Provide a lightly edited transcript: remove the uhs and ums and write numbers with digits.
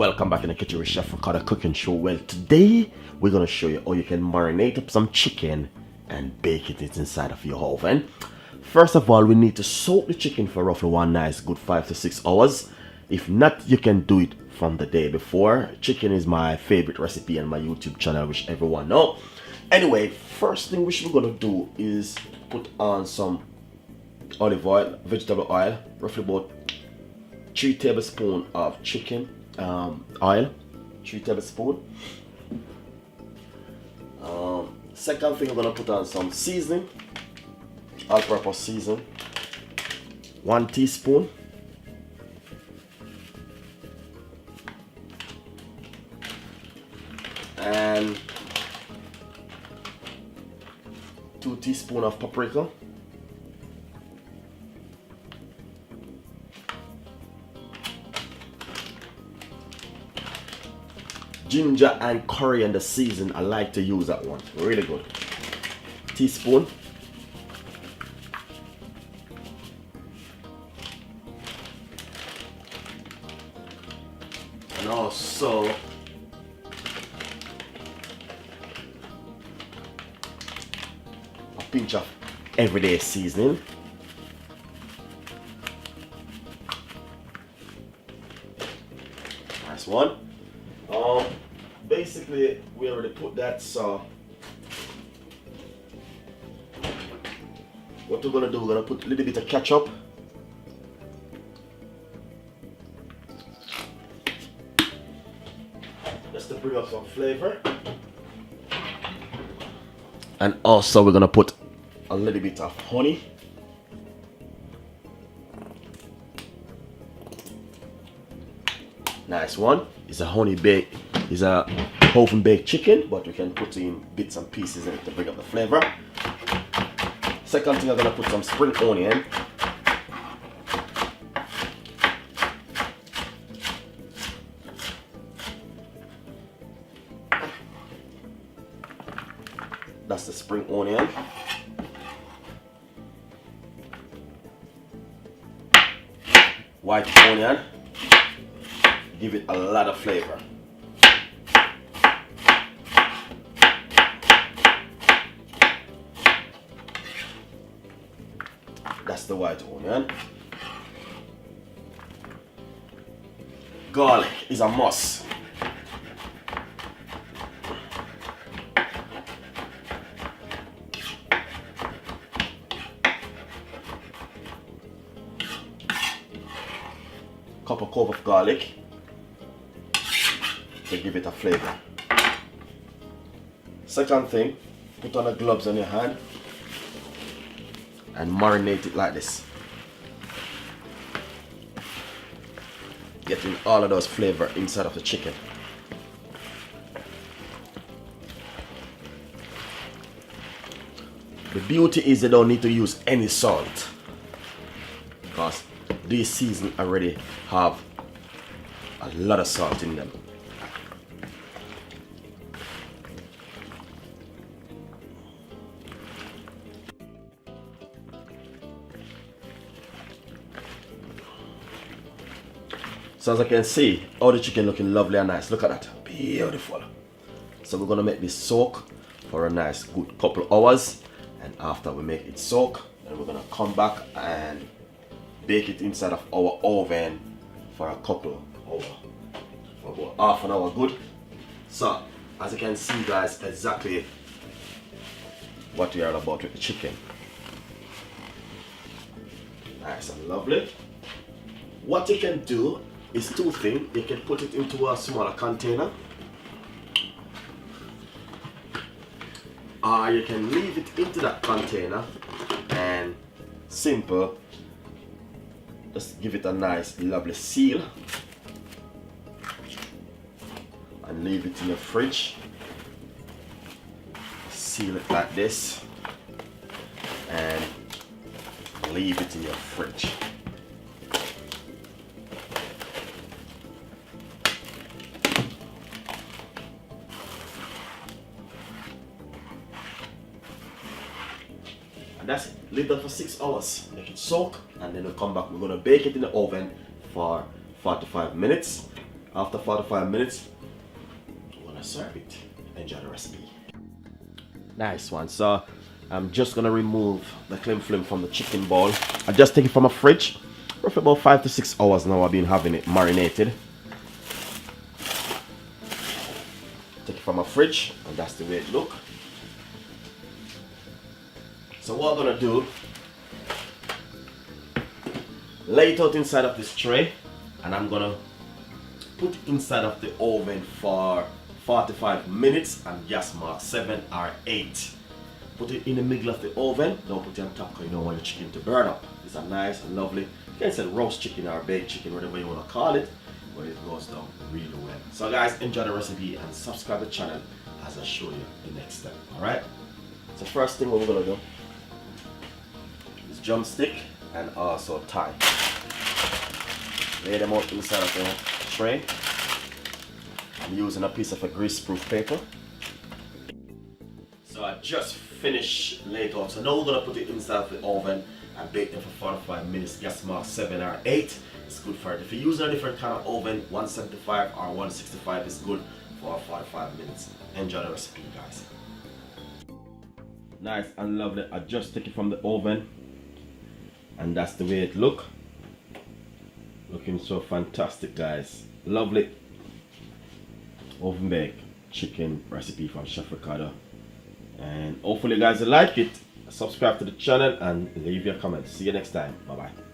Welcome back in the kitchen with Chef Ricardo Cooking Show. Well, today we're gonna show you how you can marinate up some chicken and bake it inside of your oven. First of all, we need to soak the chicken for roughly one nice good 5 to 6 hours. If not, you can do it from the day before. Chicken is my favorite recipe on my YouTube channel, which everyone know. Anyway, first thing which we're gonna do is put on some olive oil, vegetable oil, roughly about 3 tablespoons of chicken oil, 3 tablespoons. Second thing, we're gonna put on some seasoning, all-purpose seasoning, 1 teaspoon. And 2 teaspoons of paprika. Ginger and coriander season, I like to use that one, really good. Teaspoon. And also a pinch of everyday seasoning. Nice one. Basically, we already put that, so what we're gonna do, we're gonna put a little bit of ketchup, just to bring up some flavor, and also we're gonna put a little bit of honey. Nice one. It's a honey baked, it's a oven baked chicken, but we can put in bits and pieces in it to bring up the flavor. Second thing, I'm gonna put some spring onion. That's the spring onion. White onion. Give it a lot of flavor. That's the white onion. Garlic is a must. Cup of clove of garlic to give it a flavor. Second thing, put on the gloves on your hand and marinate it like this, getting all of those flavor inside of the chicken. The beauty is you don't need to use any salt because these seasons already have a lot of salt in them. So as I can see, all the chicken looking lovely and nice. Look at that, beautiful. So we're gonna make this soak for a nice good couple hours, and after we make it soak, then we're gonna come back and bake it inside of our oven for a couple hours, for about half an hour good. So as you can see, guys, exactly what we are about with the chicken. Nice and lovely. What you can do is 2 things. You can put it into a smaller container, or you can leave it into that container and simple, just give it a nice lovely seal and leave it in the fridge. Seal it like this and leave it in your fridge. And that's it. Leave that for 6 hours. Make it soak, and then we'll come back. We're gonna bake it in the oven for 45 minutes. After 45 minutes, I'm gonna serve it. Enjoy the recipe. Nice one. So I'm just gonna remove the cling film from the chicken ball. I just take it from a fridge. Roughly about 5 to 6 hours now I've been having it marinated. Take it from a fridge, and that's the way it look. So what I'm gonna do, lay it out inside of this tray, and I'm gonna put it inside of the oven for 45 minutes and gas mark 7 or 8. Put it in the middle of the oven, don't put it on top because you don't want your chicken to burn up. It's a nice and lovely, you can say roast chicken or baked chicken, whatever you want to call it, but it goes down really well. So guys, enjoy the recipe and subscribe to the channel as I show you the next step. Alright? So first thing what we're gonna do is drumstick and also thigh. Lay them out inside of the tray. I'm using a piece of a grease-proof paper. So I just finished laid out. So now we're gonna put it inside of the oven and bake them for 45 minutes. Gas mark 7 or 8. It's good for it. If you're using a different kind of oven, 175 or 165 is good for 45 minutes. Enjoy the recipe, guys. Nice and lovely. I just take it from the oven, and that's the way it look. Looking so fantastic, guys. Lovely oven baked chicken recipe from Chef Ricardo. And hopefully you guys like it. Subscribe to the channel and leave your comments. See you next time. Bye bye.